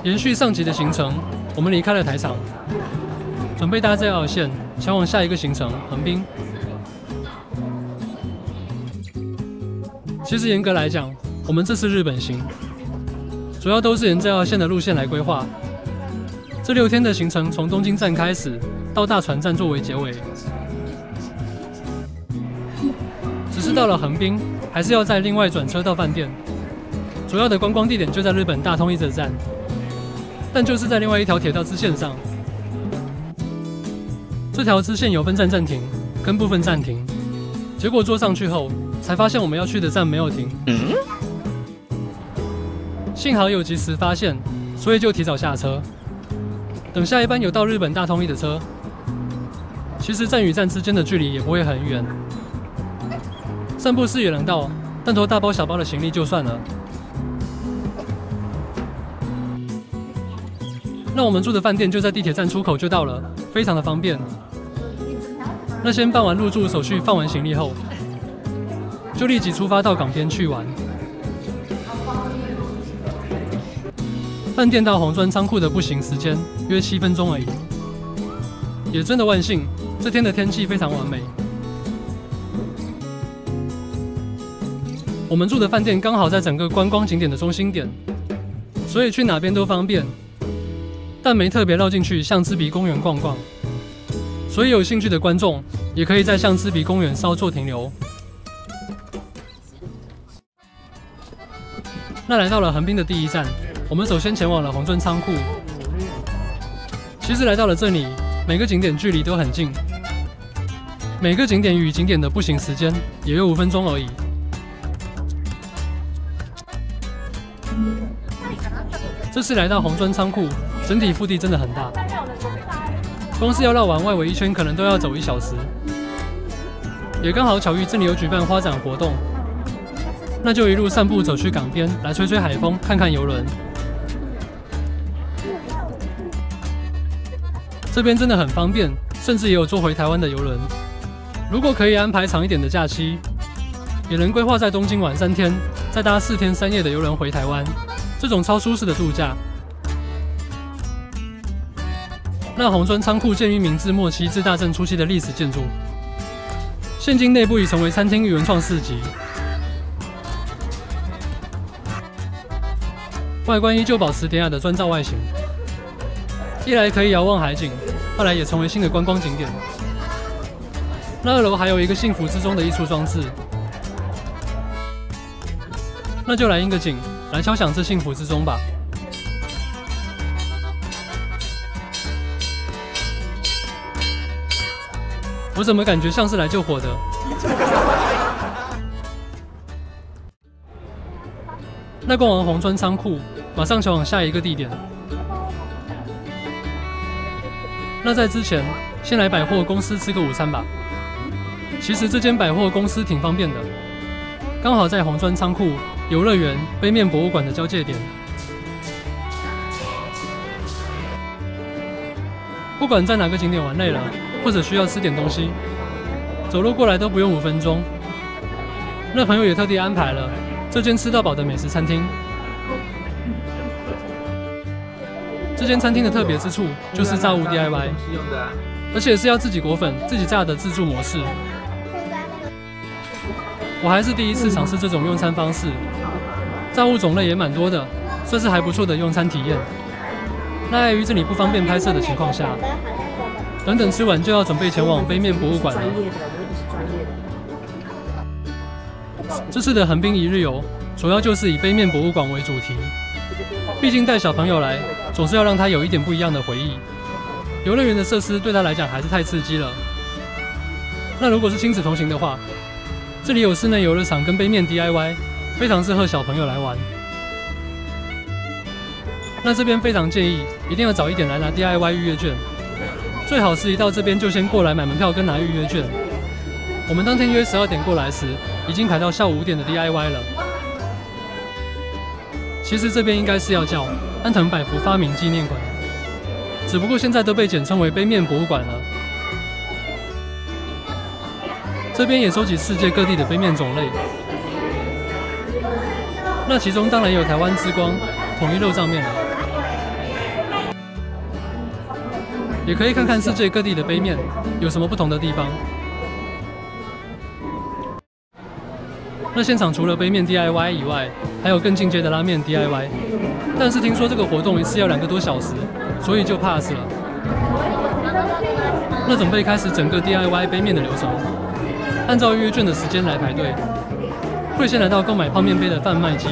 延续上集的行程，我们离开了台场，准备搭JR线前往下一个行程横滨。其实严格来讲，我们这次日本行主要都是沿JR线的路线来规划。这6天的行程从东京站开始，到大船站作为结尾。只是到了横滨，还是要再另外转车到饭店。主要的观光地点就在日本大通一泽站。但就是在另外一条铁道支线上，这条支线有分站暂停跟部分暂停。结果坐上去后，才发现我们要去的站没有停。幸好有及时发现，所以就提早下车，等下一班有到日本大通一的车。其实站与站之间的距离也不会很远，散步是也能到，但拖大包小包的行李就算了。那我们住的饭店就在地铁站出口就到了，非常的方便。那先办完入住手续，放完行李后，就立即出发到港边去玩。饭店到红砖仓库的步行时间约7分钟而已，也真的万幸，这天的天气非常完美。我们住的饭店刚好在整个观光景点的中心点，所以去哪边都方便。但没特别绕进去象之鼻公园逛逛，所以有兴趣的观众也可以在象之鼻公园稍作停留。那来到了横滨的第一站，我们首先前往了红砖仓库。其实来到了这里，每个景点距离都很近，每个景点与景点的步行时间也有5分钟而已。这次来到红砖仓库，整体腹地真的很大，光是要绕完外围一圈，可能都要走1小时。也刚好巧遇这里有举办花展活动，那就一路散步走去港边，来吹吹海风，看看游轮。这边真的很方便，甚至也有坐回台湾的游轮。如果可以安排长一点的假期，也能规划在东京玩3天，再搭4天3夜的游轮回台湾。这种超舒适的度假。那红砖仓库建于明治末期至大正初期的历史建筑，现今内部已成为餐厅与文创市集，外观依旧保持典雅的砖造外形，一来可以遥望海景，二来也成为新的观光景点。那2楼还有一个幸福之中的艺术装置，那就来应个景。来敲响这幸福之钟吧！我怎么感觉像是来救火的？那逛完红砖仓库，马上前往下一个地点。那在之前，先来百货公司吃个午餐吧。其实这间百货公司挺方便的，刚好在红砖仓库、游乐园、杯面博物馆的交界点。不管在哪个景点玩累了，或者需要吃点东西，走路过来都不用5分钟。那朋友也特地安排了这间吃到饱的美食餐厅。这间餐厅的特别之处就是炸物 DIY， 而且是要自己裹粉、自己炸的自助模式。我还是第一次尝试这种用餐方式，炸物种类也蛮多的，算是还不错的用餐体验。那碍于这里不方便拍摄的情况下，等吃完就要准备前往杯面博物馆了。这次的横滨一日游，主要就是以杯面博物馆为主题。毕竟带小朋友来，总是要让他有一点不一样的回忆。游乐园的设施对他来讲还是太刺激了。那如果是亲子同行的话，这里有室内游乐场跟杯面 DIY， 非常适合小朋友来玩。那这边非常建议，一定要早一点来拿 DIY 预约券，最好是一到这边就先过来买门票跟拿预约券。我们当天约12点过来时，已经排到下午5点的 DIY 了。其实这边应该是要叫安藤百福发明纪念馆，只不过现在都被简称为杯面博物馆了。这边也收集世界各地的杯面种类，那其中当然有台湾之光统一肉燥面了。也可以看看世界各地的杯面有什么不同的地方。那现场除了杯面 DIY 以外，还有更进阶的拉面 DIY， 但是听说这个活动一次要2个多小时，所以就 pass 了。那准备开始整个 DIY 杯面的流程，按照预约券的时间来排队，会先来到购买泡面杯的贩卖机，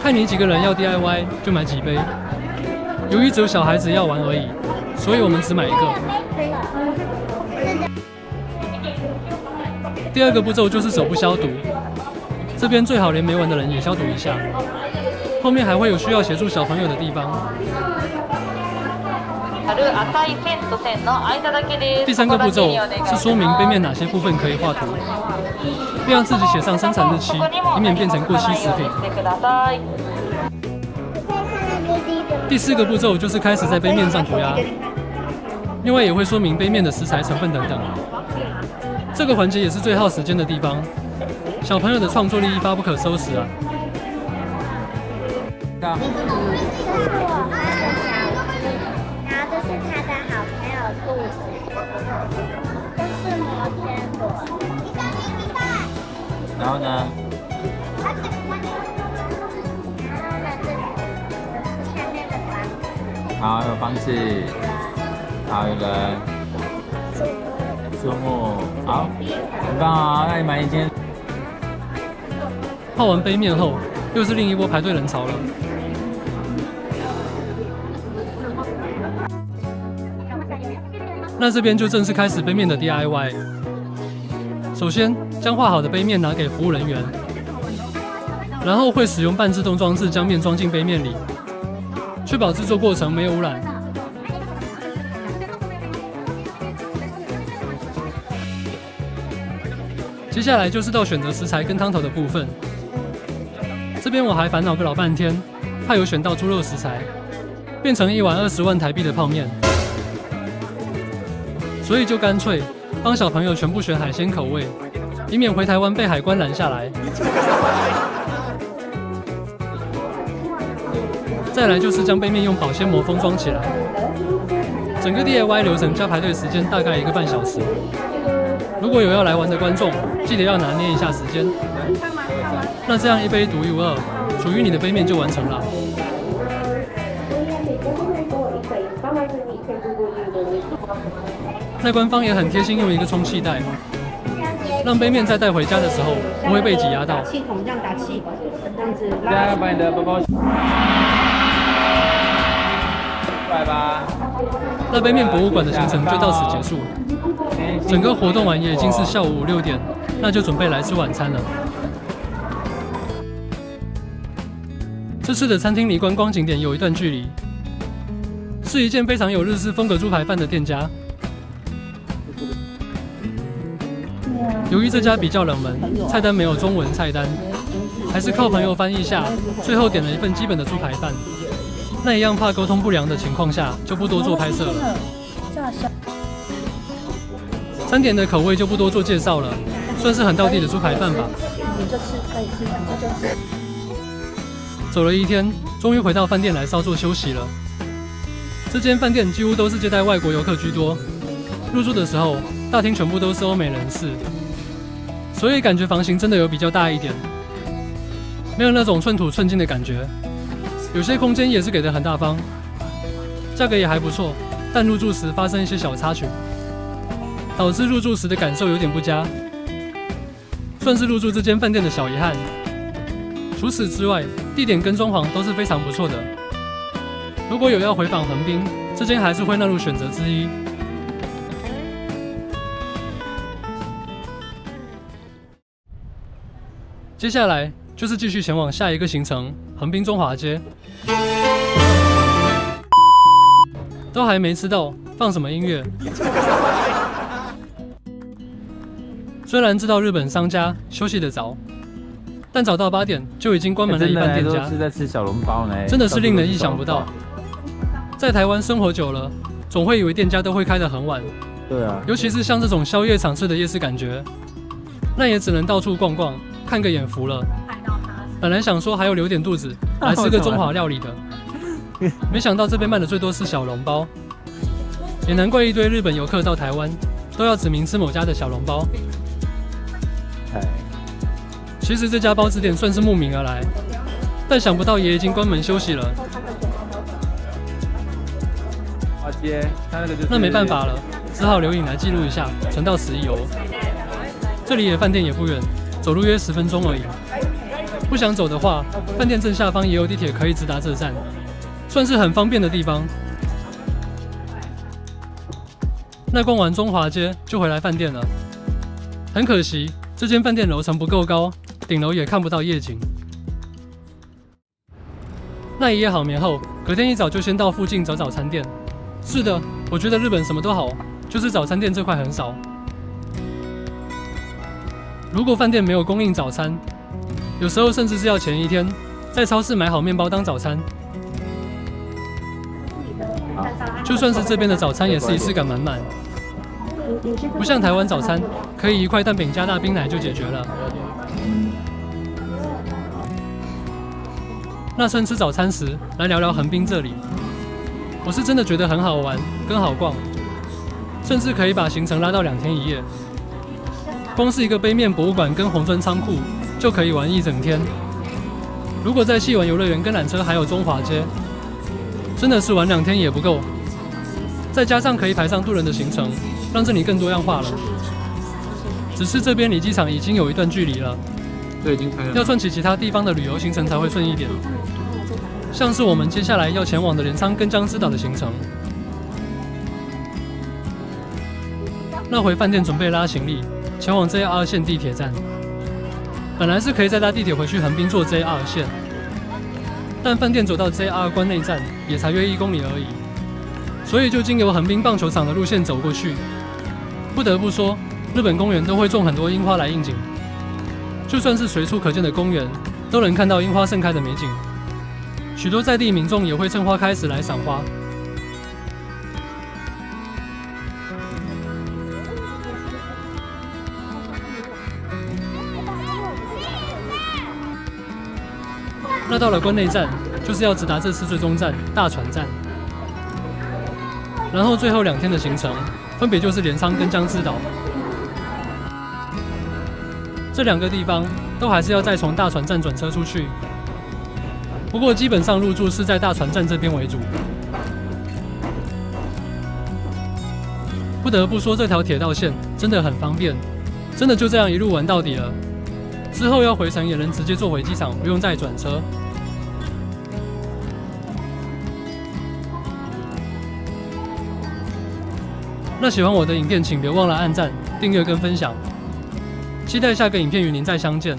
看你几个人要 DIY 就买几杯。由于只有小孩子要玩而已，所以我们只买1个。第2个步骤就是手部消毒，这边最好连没玩的人也消毒一下。后面还会有需要协助小朋友的地方。第3个步骤是说明杯面哪些部分可以画图，并让自己写上生产日期，以免变成过期食品。第4个步骤就是开始在杯面上涂鸦，另外也会说明杯面的食材成分等等。这个环节也是最耗时间的地方，小朋友的创作力一发不可收拾啊！这是我妈的小鸡，然后这是他的好朋友兔子，这是摩天轮。然后呢？然后呢，这是下面的房子。好，有房子，好有人。周末好，很棒啊！那你买1间。泡完杯面后，又是另一波排队人潮了。那这边就正式开始杯面的 DIY。首先，将画好的杯面拿给服务人员，然后会使用半自动装置将面装进杯面里，确保制作过程没有污染。接下来就是到选择食材跟汤头的部分。这边我还烦恼个老半天，怕有选到猪肉食材，变成1碗20万台币的泡面，所以就干脆帮小朋友全部选海鲜口味，以免回台湾被海关拦下来。再来就是将杯面用保鲜膜封装起来，整个 DIY 流程加排队时间大概1个半小时。如果有要来玩的观众，记得要拿捏一下时间。那这样一杯独一无二，属于你的杯面就完成了。那官方也很贴心，用一个充气袋，让杯面在带回家的时候不会被挤压到。气筒这样打气，这样子拉。大家把你的包包过来吧。那杯面博物馆的行程就到此结束。整个活动完也已经是下午5、6点，那就准备来吃晚餐了。这次的餐厅离观光景点有一段距离，是一间非常有日式风格猪排饭的店家。由于这家比较冷门，菜单没有中文菜单，还是靠朋友翻译下，最后点了一份基本的猪排饭。那一样怕沟通不良的情况下，就不多做拍摄了。餐点的口味就不多做介绍了，算是很道地的猪排饭吧。你就吃，可以吃，你就吃。走了一天，终于回到饭店来稍作休息了。这间饭店几乎都是接待外国游客居多，入住的时候大厅全部都是欧美人士，所以感觉房型真的有比较大一点，没有那种寸土寸金的感觉。有些空间也是给的很大方，价格也还不错，但入住时发生一些小插曲，导致入住时的感受有点不佳，算是入住这间饭店的小遗憾。除此之外，地点跟装潢都是非常不错的。如果有要回访横滨，这间还是会纳入选择之一。接下来就是继续前往下一个行程——横滨中华街。都还没吃到，放什么音乐？虽然知道日本商家休息得早，但早到8点就已经关门的一半店家，是在吃小笼包呢，真的是令人意想不到。在台湾生活久了，总会以为店家都会开得很晚。对啊，尤其是像这种宵夜场次的夜市感觉，那也只能到处逛逛，看个眼福了。本来想说还有留点肚子来吃个中华料理的，没想到这边卖的最多是小笼包。也难怪一堆日本游客到台湾都要指名吃某家的小笼包。其实这家包子店算是慕名而来，但想不到也已经关门休息了。花街，它那个就是……那没办法了，只好留影来记录一下，存到此一游。这离饭店也不远，走路约10分钟而已。不想走的话，饭店正下方也有地铁可以直达这站，算是很方便的地方。那逛完中华街就回来饭店了，很可惜，这间饭店楼层不够高，顶楼也看不到夜景。那一夜好眠后，隔天一早就先到附近找早餐店。是的，我觉得日本什么都好，就是早餐店这块很少。如果饭店没有供应早餐，有时候甚至是要前一天在超市买好面包当早餐。就算是这边的早餐，也是仪式感满满，不像台湾早餐可以1块蛋饼加大冰奶就解决了。那趁吃早餐时，来聊聊横滨这里。我是真的觉得很好玩，跟好逛，甚至可以把行程拉到2天1夜。光是一个杯面博物馆跟红砖仓库就可以玩1整天。如果再细玩游乐园跟缆车，还有中华街，真的是玩2天也不够。再加上可以排上渡轮的行程，让这里更多样化了。只是这边离机场已经有一段距离了，这已经开了。要算起其他地方的旅游行程才会顺一点。像是我们接下来要前往的镰仓跟江之岛的行程。那回饭店准备拉行李，前往 JR 线地铁站。本来是可以再搭地铁回去横滨坐 JR 线，但饭店走到 JR 关内站也才约1公里而已，所以就经由横滨棒球场的路线走过去。不得不说，日本公园都会种很多樱花来应景，就算是随处可见的公园，都能看到樱花盛开的美景。许多在地民众也会趁花开时来赏花。那到了关内站，就是要直达这次最终站大船站，然后最后2天的行程，分别就是镰仓跟江之岛。这2个地方都还是要再从大船站转车出去，不过基本上入住是在大船站这边为主。不得不说，这条铁道线真的很方便，真的就这样一路玩到底了。之后要回程也能直接坐回机场，不用再转车。那喜欢我的影片，请别忘了按赞、订阅跟分享。期待下个影片与您再相见。